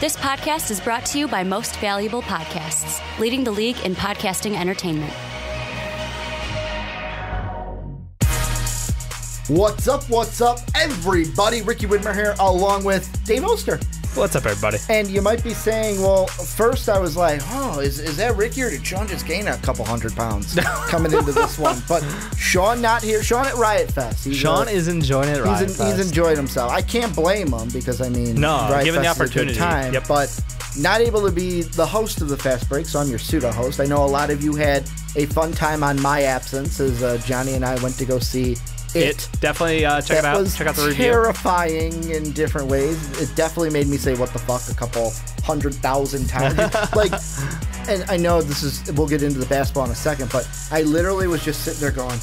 This podcast is brought to you by Most Valuable Podcasts, leading the league in podcasting entertainment. What's up, everybody? Ricky Widmer here, along with Dave Oster. What's up, everybody? And you might be saying, well, first I was like, oh, is that Ricky, or did Sean just gain a couple 100 pounds coming into this one? But Sean not here. Sean at Riot Fest. Sean is enjoying it. Riot Fest. He's enjoyed himself. I can't blame him because, I mean, Riot Fest given the opportunity. is a good time, yep. But not able to be the host of the Fast Break, so I'm your pseudo-host. I know a lot of you had a fun time on my absence as Johnny and I went to go see It. Definitely check it out. Check out the review. Terrifying in different ways. It definitely made me say "what the fuck" a couple 100,000 times. And I know this is. We'll get into the basketball in a second, but I literally was just sitting there going,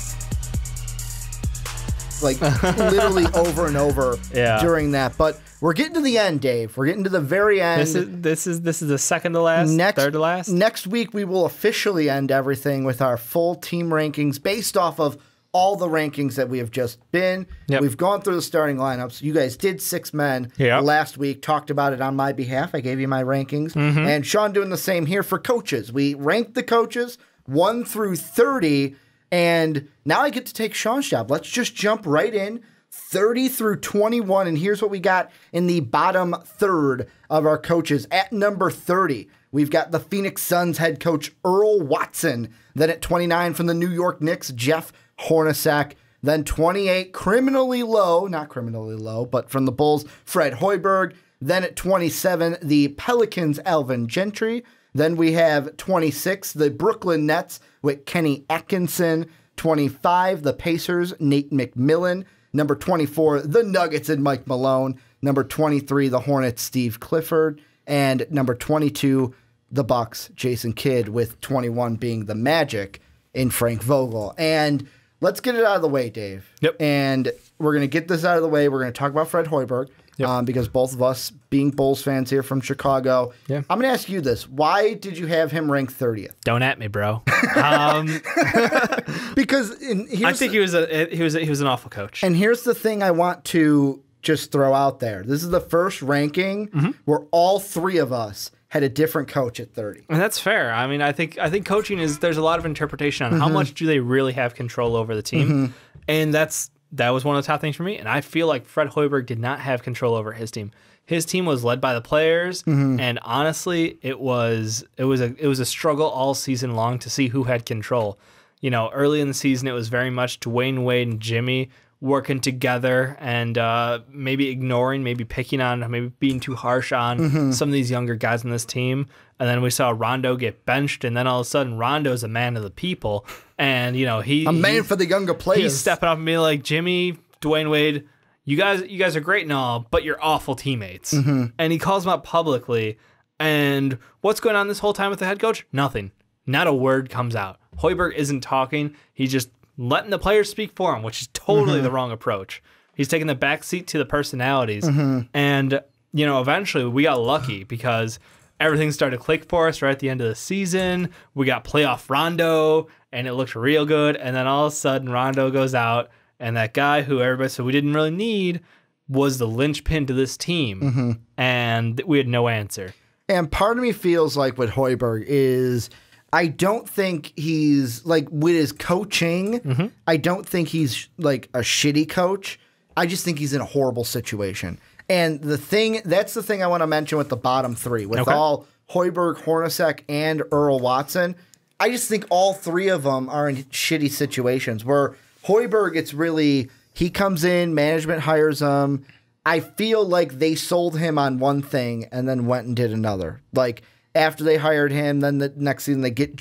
literally over and over during that. But we're getting to the end, Dave. We're getting to the very end. This is the second to last, third to last. Next week we will officially end everything with our full team rankings based off of all the rankings that we have just been. Yep. We've gone through the starting lineups. You guys did 6 men last week, talked about it on my behalf. I gave you my rankings. And Sean doing the same here for coaches. We ranked the coaches 1 through 30, and now I get to take Sean's job. Let's just jump right in, 30 through 21, and here's what we got in the bottom third of our coaches. At number 30, we've got the Phoenix Suns head coach Earl Watson. Then at 29 from the New York Knicks, Jeff Hornacek. Then 28, criminally low, not criminally low, but from the Bulls, Fred Hoiberg. Then at 27, the Pelicans, Alvin Gentry. Then we have 26, the Brooklyn Nets with Kenny Atkinson. 25, the Pacers, Nate McMillan. Number 24, the Nuggets and Mike Malone. Number 23, the Hornets, Steve Clifford. And number 22, the Bucks, Jason Kidd, with 21 being the Magic in Frank Vogel. And let's get it out of the way, Dave. Yep. And we're going to get this out of the way. We're going to talk about Fred Hoiberg because both of us, being Bulls fans here from Chicago, I'm going to ask you this. Why did you have him ranked 30th? Don't at me, bro. Because I think he was an awful coach. And here's the thing I want to just throw out there. This is the first ranking where all three of us had a different coach at 30. And that's fair. I mean, I think coaching there's a lot of interpretation on how much do they really have control over the team. And that was one of the top things for me. And I feel like Fred Hoiberg did not have control over his team. His team was led by the players, and honestly, it was a struggle all season long to see who had control. You know, early in the season, it was very much Dwayne Wade and Jimmy working together and maybe ignoring, maybe picking on, maybe being too harsh on some of these younger guys on this team. And then we saw Rondo get benched, and then all of a sudden Rondo's a man of the people. And, you know, he's a man for the younger players. He's stepping up and being like, Jimmy, Dwayne Wade, you guys are great and all, but you're awful teammates. And he calls them out publicly. And what's going on this whole time with the head coach? Nothing. Not a word comes out. Hoiberg isn't talking. He's just letting the players speak for him, which is totally the wrong approach. He's taking the back seat to the personalities. And, you know, eventually we got lucky because everything started to click for us right at the end of the season. We got playoff Rondo, and it looked real good. And then all of a sudden, Rondo goes out, and that guy who everybody said we didn't really need was the linchpin to this team. And we had no answer. And part of me feels like with Hoiberg is I don't think he's, like, with his coaching, I don't think he's, like, a shitty coach. I just think he's in a horrible situation. And that's the thing I want to mention with the bottom three. With all Hoiberg, Hornacek, and Earl Watson, I just think all three of them are in shitty situations. Where Hoiberg, it's really, he comes in, management hires him. I feel like they sold him on one thing and then went and did another. Like, after they hired him, then the next season they get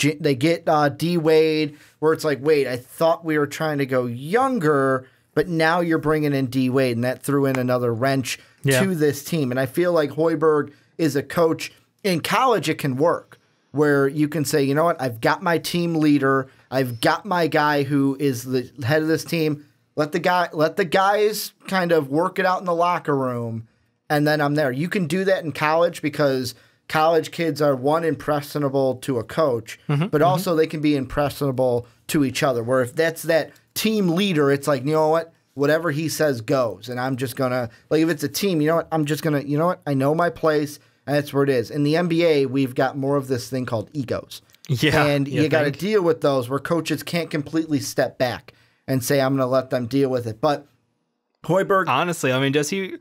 D Wade, where it's like, wait, I thought we were trying to go younger, but now you're bringing in D Wade, and that threw in another wrench to this team. And I feel like Hoiberg is a coach. In college, it can work, where you can say, you know what, I've got my team leader, I've got my guy who is the head of this team. Let the guys kind of work it out in the locker room, and then I'm there. You can do that in college because college kids are, one, impressionable to a coach, but also they can be impressionable to each other, where if that's that team leader, it's like, you know what, whatever he says goes, and I'm just going to, like, if it's a team, you know what, I'm just going to, you know what, I know my place, and that's where it is. In the NBA, we've got more of this thing called egos. Yeah. And you got to deal with those where coaches can't completely step back and say, I'm going to let them deal with it. But Hoiberg... Honestly, I mean, does he...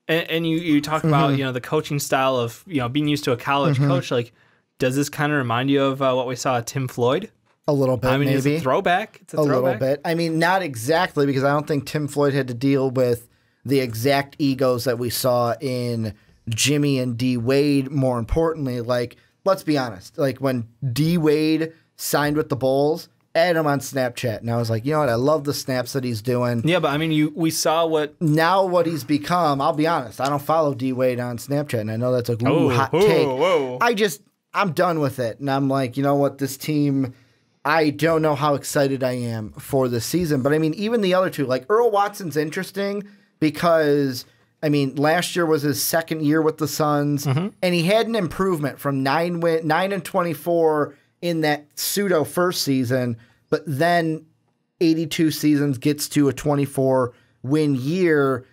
And you talk about, the coaching style of, being used to a college coach. Like, does this kind of remind you of what we saw at Tim Floyd? A little bit, maybe. It's a throwback. It's a throwback. Little bit. I mean, not exactly, because I don't think Tim Floyd had to deal with the exact egos that we saw in Jimmy and D. Wade. More importantly, like, let's be honest. Like, when D. Wade signed with the Bulls, I had him on Snapchat, and I was like, you know what? I love the snaps that he's doing. Yeah, but I mean, we saw what he's become. I'll be honest. I don't follow D. Wade on Snapchat, and I know that's a hot take. Whoa. I'm done with it, and I'm like, you know what? This team, I don't know how excited I am for this season. But I mean, even the other two, like Earl Watson's interesting because, I mean, last year was his second year with the Suns, and he had an improvement from 9-24 in that pseudo first season, but then 82 seasons gets to a 24-win year.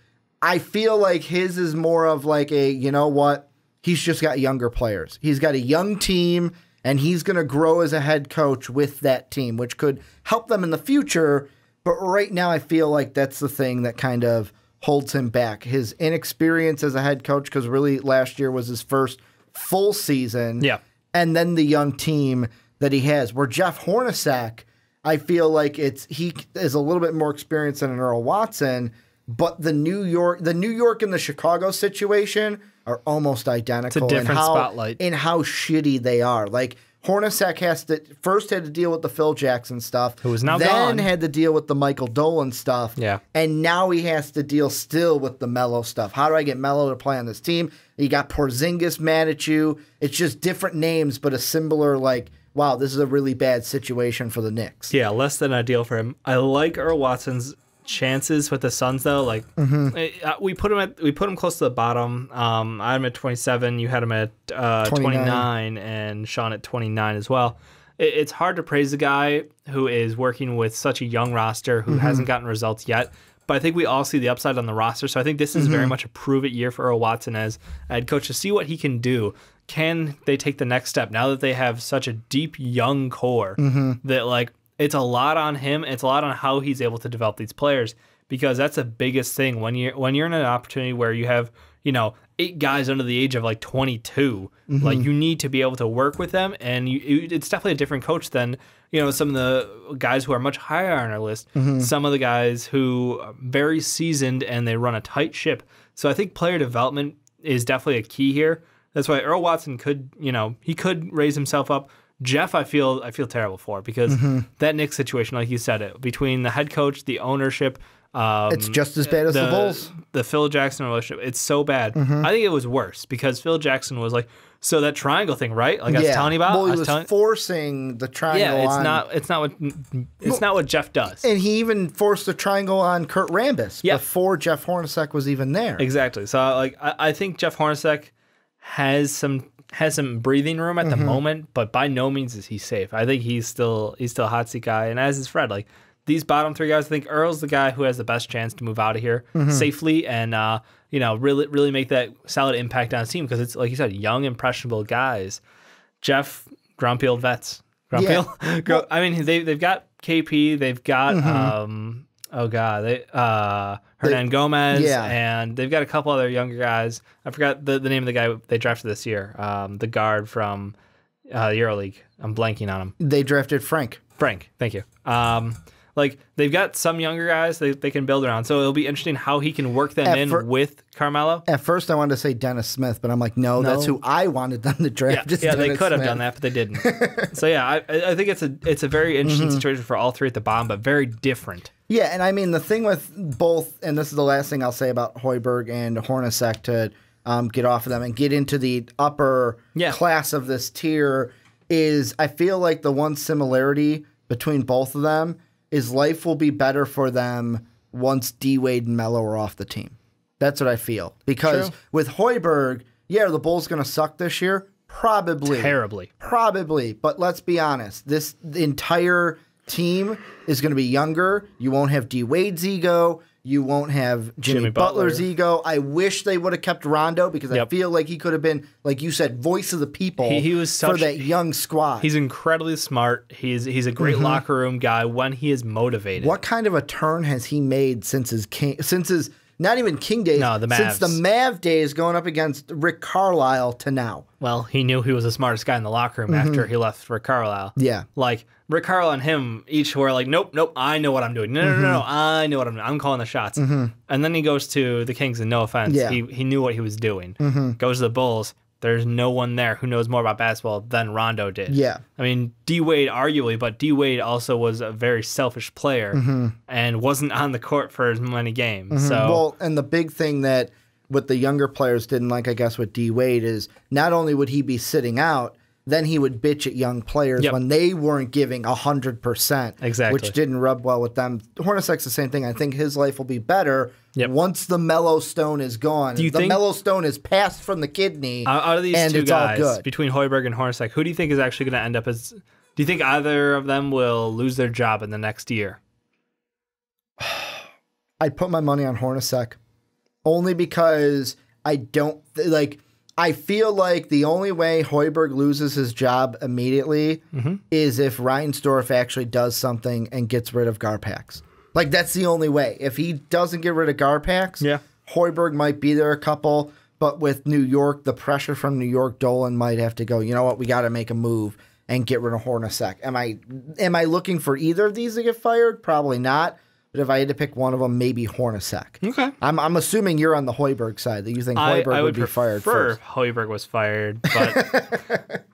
I feel like his is more of like a, you know what? He's just got younger players. He's got a young team, and he's going to grow as a head coach with that team, which could help them in the future. But right now, I feel like that's the thing that kind of holds him back. His inexperience as a head coach, because really last year was his first full season. Yeah. And then the young team that he has. Where Jeff Hornacek, I feel like he is a little bit more experienced than an Earl Watson, but the New York and the Chicago situation are almost identical. It's a different spotlight. In how shitty they are. Like, Hornacek had to deal with the Phil Jackson stuff. Who is now gone. Then gone. had to deal with the Michael Dolan stuff. Yeah. And now he has to deal still with the Melo stuff. How do I get Melo to play on this team? You got Porzingis mad at you. It's just different names, but a similar, like, wow, this is a really bad situation for the Knicks. Yeah, less than ideal for him. I like Earl Watson's chances with the Suns, though. Like, we put him close to the bottom. I had him at 27. You had him at 29, and Sean at 29 as well. It's hard to praise a guy who is working with such a young roster who hasn't gotten results yet. But I think we all see the upside on the roster. So I think this is very much a prove-it year for Earl Watson as a head coach to see what he can do. Can they take the next step now that they have such a deep, young core that, like, it's a lot on him. It's a lot on how he's able to develop these players, because that's the biggest thing when you're in an opportunity where you have, 8 guys under the age of like 22. Like, you need to be able to work with them, and it's definitely a different coach than some of the guys who are much higher on our list. Some of the guys who are very seasoned and they run a tight ship. So I think player development is definitely a key here. That's why Earl Watson could raise himself up. Jeff, I feel terrible for, because that Knicks situation, like you said, between the head coach, the ownership, it's just as bad as the Bulls. The Phil Jackson relationship, it's so bad. I think it was worse because Phil Jackson was like, so that triangle thing, right? Like I was telling you about. Well, he was forcing the triangle. Yeah, it's not what Jeff does. And he even forced the triangle on Kurt Rambis before Jeff Hornacek was even there. Exactly. So like I think Jeff Hornacek has some breathing room at the moment, but by no means is he safe. I think he's still a hot seat guy, and as is Fred. Like, these bottom 3 guys, I think Earl's the guy who has the best chance to move out of here safely and really make that solid impact on his team, because it's, like you said, young, impressionable guys. Jeff, grumpy old vets. I mean, they've got KP, they've got Hernan Gomez, and they've got a couple other younger guys. I forgot the name of the guy they drafted this year, the guard from the EuroLeague. I'm blanking on him. They drafted Frank. Thank you. Like, they've got some younger guys they can build around, so it'll be interesting how he can work them with Carmelo. At first, I wanted to say Dennis Smith, but I'm like, no, that's who I wanted them to draft. Yeah, they could have done that, but they didn't. So yeah, I think it's a very interesting situation for all 3 at the bottom, but very different. Yeah, and I mean, the thing with both, and this is the last thing I'll say about Hoiberg and Hornacek to get off of them and get into the upper class of this tier, is I feel like the one similarity between both of them is life will be better for them once D. Wade and Melo are off the team. That's what I feel. Because with Hoiberg, are the Bulls going to suck this year? Probably. Terribly. Probably. But let's be honest. The entire team is going to be younger. You won't have D Wade's ego. You won't have Jimmy Butler's ego. I wish they would have kept Rondo because I feel like he could have been, like you said, voice of the people he was for that young squad. He's incredibly smart. He's a great locker room guy when he is motivated. What kind of a turn has he made since his not even King days, the Mavs. since the Mav days going up against Rick Carlisle to now? Well, he knew he was the smartest guy in the locker room after he left Rick Carlisle. Yeah. Like, Rick Carlisle and him each were like, nope, I know what I'm doing. No, I know what I'm doing. I'm calling the shots. And then he goes to the Kings, and no offense, he knew what he was doing. Goes to the Bulls. There's no one there who knows more about basketball than Rondo did. Yeah. I mean, D Wade arguably, but D Wade also was a very selfish player and wasn't on the court for as many games. So, well, and the big thing that what the younger players didn't like, I guess, with D Wade is not only would he be sitting out, then he would bitch at young players when they weren't giving 100%. Exactly. Which didn't rub well with them. Hornacek's the same thing. I think his life will be better once the mellow stone is gone. The mellow stone is passed from the kidney. Out of these and two it's guys, all good. between Hoiberg and Hornacek, who do you think is actually going to end up as... Do you think either of them will lose their job in the next year? I'd put my money on Hornacek. Only because I don't... I feel like the only way Hoiberg loses his job immediately is if Reinsdorf actually does something and gets rid of Garpax. Like, that's the only way. If he doesn't get rid of Garpax, Hoiberg might be there a couple, but with New York, the pressure from New York, Dolan might have to go, you know what, we got to make a move and get rid of Hornacek. Am I looking for either of these to get fired? Probably not. But if I had to pick one of them, maybe Hornacek. Okay. I'm assuming you're on the Hoiberg side, that you think Hoiberg would be fired first. Hoiberg was fired, but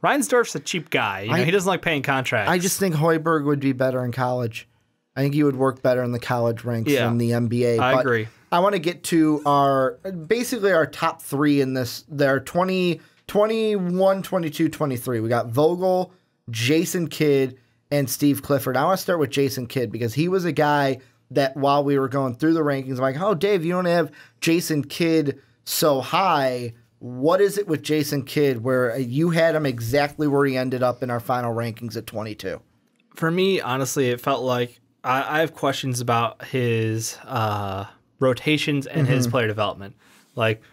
Reinsdorf's a cheap guy. He doesn't like paying contracts. I just think Hoiberg would be better in college. I think he would work better in the college ranks than the NBA. I agree. I want to get to our top three in this. They're 20, 21, 22, 23. We got Vogel, Jason Kidd, and Steve Clifford. I want to start with Jason Kidd because he was a guy that while we were going through the rankings, I'm like, oh, Dave, you don't have Jason Kidd so high. What is it with Jason Kidd where you had him exactly where he ended up in our final rankings at 22? For me, honestly, it felt like I have questions about his rotations and his player development. Like,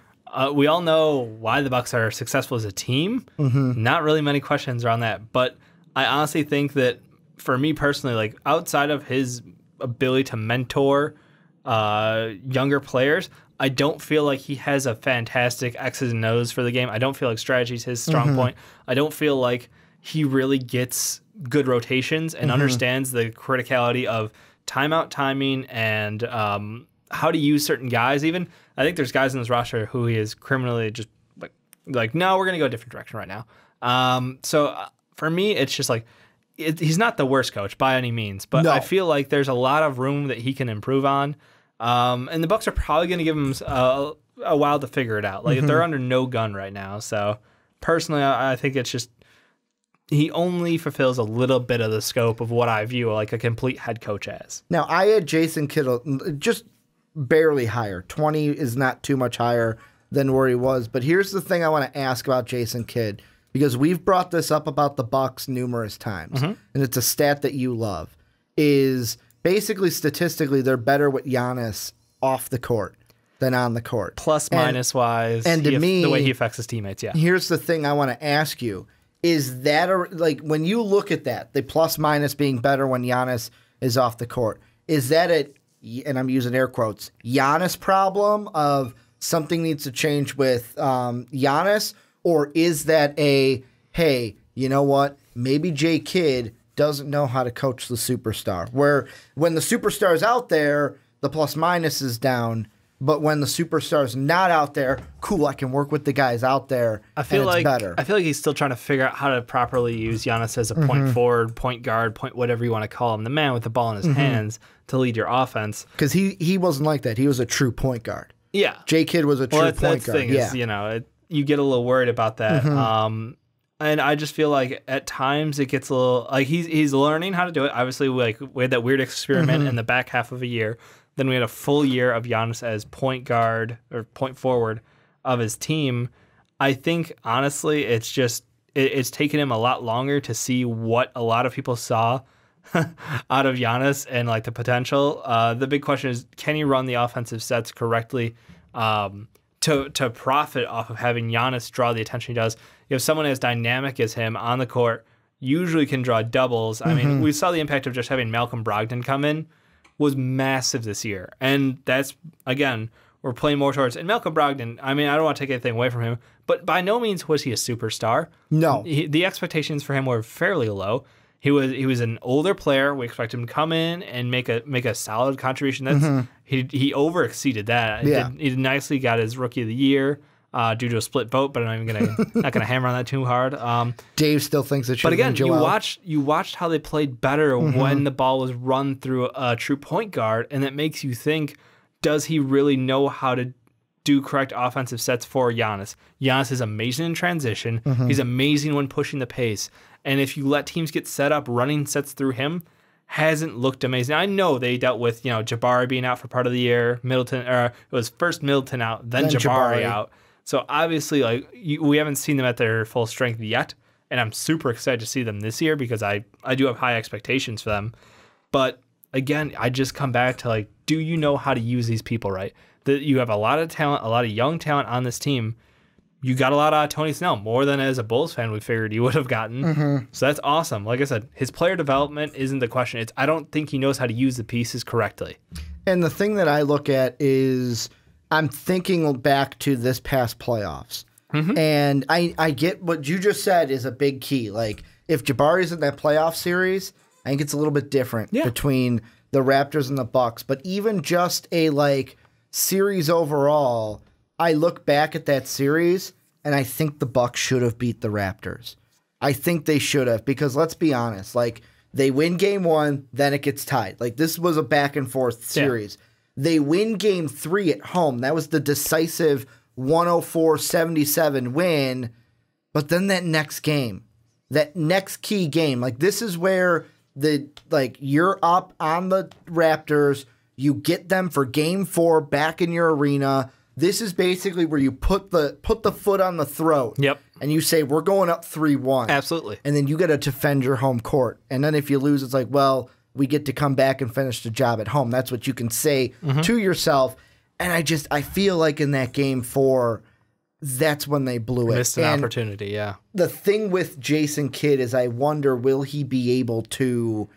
we all know why the Bucks are successful as a team. Not really many questions around that. But I honestly think that for me personally, like outside of his ability to mentor younger players, I don't feel like he has a fantastic X's and O's for the game. I don't feel like strategy is his strong point. I don't feel like he really gets good rotations and understands the criticality of timeout timing and how to use certain guys. Even I think there's guys in this roster who he is criminally just like no, we're going to go a different direction right now. So for me, it's just like, he's not the worst coach by any means, but I feel like there's a lot of room that he can improve on. And the Bucks are probably going to give him a while to figure it out. Like they're under no gun right now. So personally, I think it's just he only fulfills a little bit of the scope of what I view like a complete head coach as. Now, I had Jason Kidd just barely higher. 20 is not too much higher than where he was. But here's the thing I want to ask about Jason Kidd, because we've brought this up about the Bucks numerous times, and it's a stat that you love, is basically statistically they're better with Giannis off the court than on the court. Plus minus wise, and to me, the way he affects his teammates, Here's the thing I want to ask you. Is that, like, when you look at that, the plus minus being better when Giannis is off the court, is that and I'm using air quotes, Giannis problem of something needs to change with Giannis? Or is that hey, you know what? Maybe J. Kidd doesn't know how to coach the superstar. Where when the superstar's out there, the plus minus is down. But when the superstar's not out there, cool, I can work with the guys out there. I feel and it's better. I feel like he's still trying to figure out how to properly use Giannis as a point forward, point guard, point whatever you want to call him, the man with the ball in his hands to lead your offense. Because he wasn't like that. He was a true point guard. Yeah. J. Kidd was a true point guard. Thing is, you get a little worried about that. And I just feel like at times it gets a little like he's learning how to do it. Obviously, we had that weird experiment in the back half of a year. Then we had a full year of Giannis as point guard or point forward of his team. I think honestly, it's just it's taken him a lot longer to see what a lot of people saw out of Giannis and like the potential. The big question is, can you run the offensive sets correctly to profit off of having Giannis draw the attention he does? If someone as dynamic as him on the court usually can draw doubles. I mean, we saw the impact of just having Malcolm Brogdon come in was massive this year. And that's, again, we're playing more towards. And Malcolm Brogdon, I mean, I don't want to take anything away from him, but by no means was he a superstar. No. The expectations for him were fairly low. He was an older player. We expect him to come in and make a solid contribution. That's he over exceeded that. Yeah. He nicely got his Rookie of the Year due to a split vote, but I'm not gonna hammer on that too hard. Dave still thinks it should. But again, have been you watched how they played better when the ball was run through a true point guard, and that makes you think: does he really know how to do correct offensive sets for Giannis? Giannis is amazing in transition. He's amazing when pushing the pace. And if you let teams get set up running sets through him, hasn't looked amazing. I know they dealt with, Jabari being out for part of the year, it was first Middleton out, then Jabari out. So obviously, we haven't seen them at their full strength yet, and I'm super excited to see them this year because I do have high expectations for them. But again, I just come back to do you know how to use these people right? That you have a lot of talent, a lot of young talent on this team. You got a lot out of Tony Snell, more than as a Bulls fan we figured you would have gotten. So that's awesome. Like I said, his player development isn't the question. I don't think he knows how to use the pieces correctly. And the thing that I look at is I'm thinking back to this past playoffs. And I get what you just said is a big key. Like, if Jabari's in that playoff series, I think it's a little bit different between the Raptors and the Bucks. But even just a, series overall, I look back at that series, and I think the Bucks should have beat the Raptors. I think they should have, because let's be honest, they win game 1, then it gets tied. This was a back-and-forth series. They win game 3 at home. That was the decisive 104-77 win. But then that next game, that next key game, this is where you're up on the Raptors, you get them for game 4 back in your arena. This is basically where you put the foot on the throat. Yep. And you say, we're going up 3-1. Absolutely. And then you got to defend your home court. And then if you lose, it's we get to come back and finish the job at home. That's what you can say to yourself. And I feel like in that game 4, that's when they blew it. Missed an opportunity, yeah. The thing with Jason Kidd is I wonder, will he be able to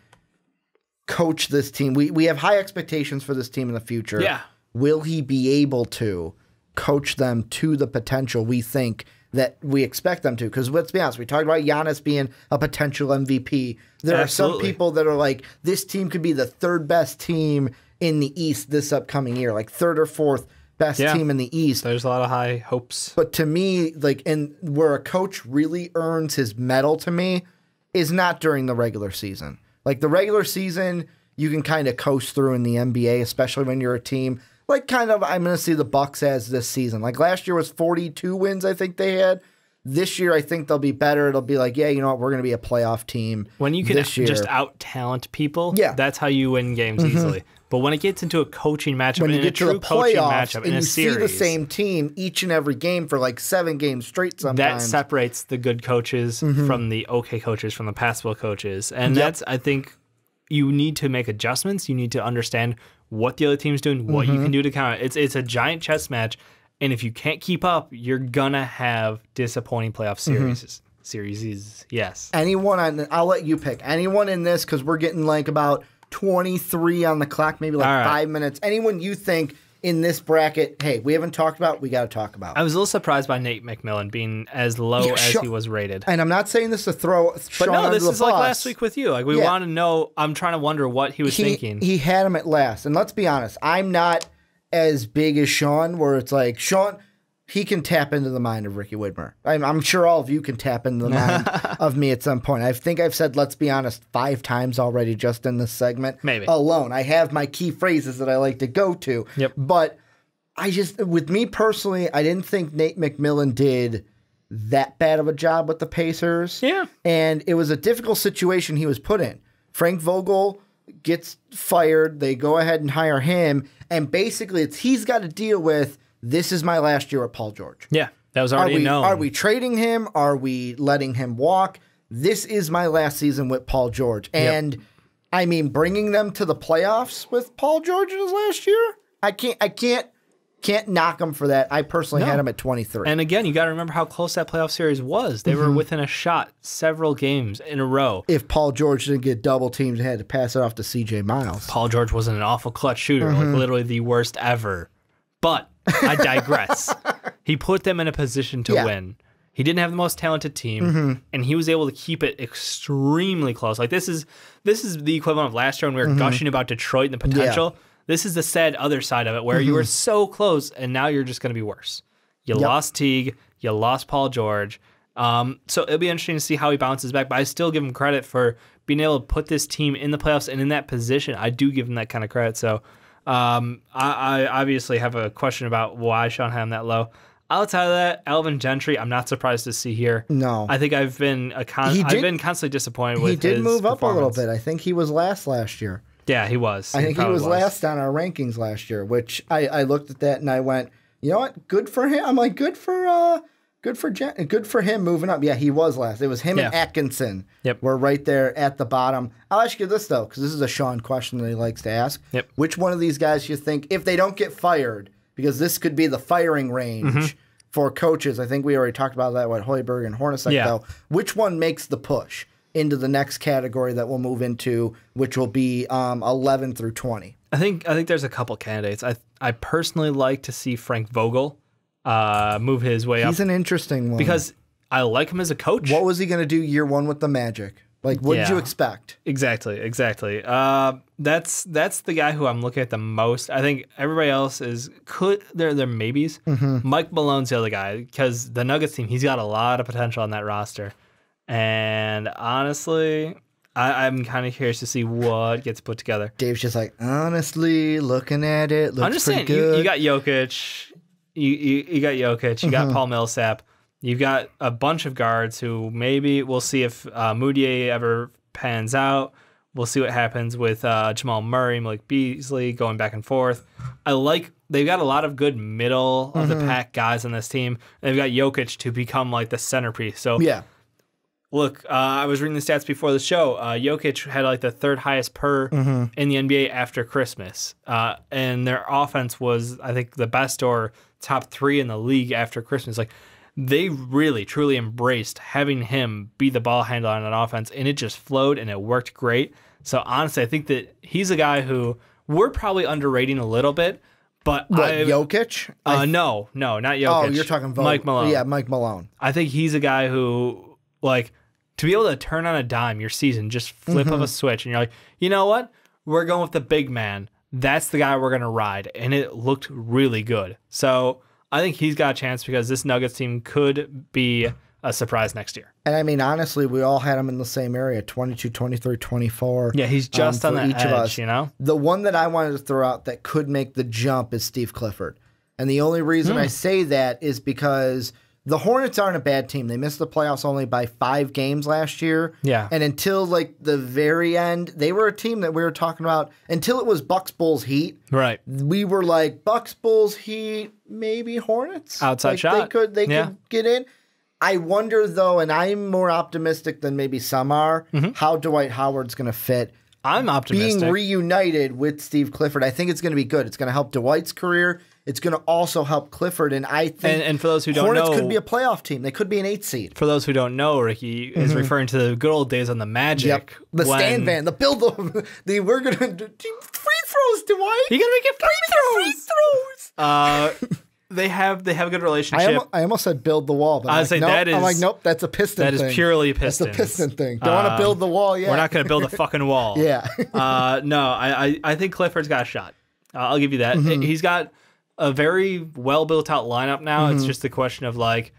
coach this team? We have high expectations for this team in the future. Yeah. Will he be able to coach them to the potential we think that we expect them to? Because let's be honest, we talked about Giannis being a potential MVP. There are some people that are this team could be the 3rd best team in the East this upcoming year, 3rd or 4th best team in the East. There's a lot of high hopes. But to me, and where a coach really earns his medal to me is not during the regular season. The regular season, you can kind of coast through in the NBA, especially when you're a team. I'm going to see the Bucks as this season. Last year was 42 wins, I think they had. This year, I think they'll be better. It'll be you know what, we're going to be a playoff team. When you can just out-talent people, that's how you win games easily. But when it gets into a coaching matchup, when you get to the playoffs and you series, see the same team each and every game for 7 games straight sometimes. That separates the good coaches from the okay coaches, from the passable coaches. And that's, I think, you need to make adjustments. You need to understand what the other team's doing, what you can do to counter. It's a giant chess match, and if you can't keep up, you're gonna have disappointing playoff series. Series, yes. I'll let you pick anyone in this because we're getting about 23 on the clock, maybe 5 minutes. Anyone you think in this bracket, hey, we haven't talked about, we got to talk about. I was a little surprised by Nate McMillan being as low as he was rated. And I'm not saying this to throw Sean under the bus. But no, this is last week with you. We want to know, I'm trying to wonder what he was thinking. He had him at last. And let's be honest, I'm not as big as Sean, where it's Sean, he can tap into the mind of Ricky Widmer. I'm sure all of you can tap into the mind of me at some point. I think I've said, let's be honest, 5 times already just in this segment. Maybe. Alone. I have my key phrases that I like to go to. Yep. But with me personally, I didn't think Nate McMillan did that bad of a job with the Pacers. Yeah. And it was a difficult situation he was put in. Frank Vogel gets fired. They go ahead and hire him. And basically, he's got to deal with, this is my last year at Paul George. Yeah, that was already known. Are we trading him? Are we letting him walk? This is my last season with Paul George. And I mean, bringing them to the playoffs with Paul George in his last year, I can't knock him for that. I personally had him at 23. And again, you got to remember how close that playoff series was. They were within a shot several games in a row. If Paul George didn't get double teamed and had to pass it off to C.J. Miles. Paul George wasn't an awful clutch shooter, like literally the worst ever. But I digress. He put them in a position to win. He didn't have the most talented team, and he was able to keep it extremely close. Like this is the equivalent of last year when we were gushing about Detroit and the potential. Yeah. This is the sad other side of it, where you were so close, and now you're just going to be worse. You lost Teague, you lost Paul George. So it'll be interesting to see how he bounces back. But I still give him credit for being able to put this team in the playoffs and in that position. I do give him that kind of credit. So I obviously have a question about why Sean had him that low. Outside of that, Alvin Gentry, I'm not surprised to see here. No, I think I've been constantly disappointed with his He did move up a little performance. bit. I think he was last year. Yeah, he was. I think he was last on our rankings last year, which I looked at that and I went, you know what? Good for him. I'm like, good for him moving up. Yeah, he was last. It was him and Atkinson. Yep. We're right there at the bottom. I'll ask you this, though, because this is a Sean question that he likes to ask. Yep. Which one of these guys you think, if they don't get fired, because this could be the firing range for coaches. I think we already talked about that with Hoiberg and Hornacek, though. Which one makes the push into the next category that we'll move into, which will be 11 through 20? I think there's a couple candidates. I personally like to see Frank Vogel move his way up. He's an interesting one. Because I like him as a coach. What was he going to do year one with the Magic? Like, what did you expect? Exactly. That's the guy who I'm looking at the most. I think everybody else they're maybes. Mike Malone's the other guy, because the Nuggets team, he's got a lot of potential on that roster. And honestly, I'm kind of curious to see what gets put together. Dave's just like, honestly, looking at it, looks I'm just pretty saying, good. you got Jokic, you got Jokic, you got Paul Millsap. You've got a bunch of guards who maybe we'll see if Moutier ever pans out. We'll see what happens with Jamal Murray, Malik Beasley going back and forth. They've got a lot of good middle of the pack guys on this team. They've got Jokic to become like the centerpiece. So look, I was reading the stats before the show. Jokic had like the third highest per in the NBA after Christmas. And their offense was, I think, the best or top 3 in the league after Christmas. Like, they really, truly embraced having him be the ball handler on an offense, and it just flowed, and it worked great. So, honestly, I think that he's a guy who we're probably underrating a little bit. But Jokic? No, not Jokic. Oh, you're talking Mike Malone. Yeah, Mike Malone. I think he's a guy who, like, to be able to turn on a dime your season, just flip of a switch, and you're like, you know what? We're going with the big man. That's the guy we're going to ride. And it looked really good. So I think he's got a chance because this Nuggets team could be a surprise next year. And I mean, honestly, we all had him in the same area, 22, 23, 24. Yeah, he's just on the edge, of us. You know? The one that I wanted to throw out that could make the jump is Steve Clifford. And the only reason I say that is because the Hornets aren't a bad team. They missed the playoffs only by 5 games last year. Yeah. And until like the very end, they were a team that we were talking about until it was Bucks, Bulls, Heat. Right. We were like Bucks, Bulls, Heat, maybe Hornets. Outside shot. They could get in. I wonder though, and I'm more optimistic than maybe some are, how Dwight Howard's going to fit. I'm optimistic. Being reunited with Steve Clifford, I think it's going to be good. It's going to help Dwight's career. It's going to also help Clifford, and I think and for those who don't Hornets know, could be a playoff team. They could be an 8 seed. For those who don't know, Ricky is referring to the good old days on the Magic. Yep. The stand van, the build, we're going to free throws, Dwight. You're going to make it free throws. They have a good relationship. I almost said build the wall, but I'm like, nope, that's a Piston thing. That is purely Pistons. That's a Piston thing. Don't want to build the wall yet. We're not going to build a fucking wall. Yeah. No, I think Clifford's got a shot. I'll give you that. He's got a very well built out lineup now. It's just a question of like,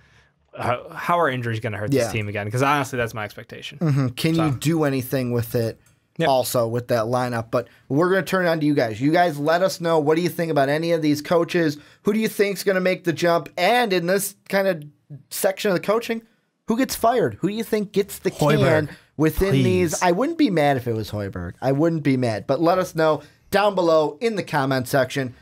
how are injuries going to hurt this team again? Because honestly, that's my expectation. Can you do anything with it? Also with that lineup, but we're going to turn it on to you guys. You guys let us know, what do you think about any of these coaches? Who do you think is going to make the jump? And in this kind of section of the coaching, who gets fired? Who do you think gets the can within these? I wouldn't be mad if it was Hoiberg. I wouldn't be mad, but let us know down below in the comment section.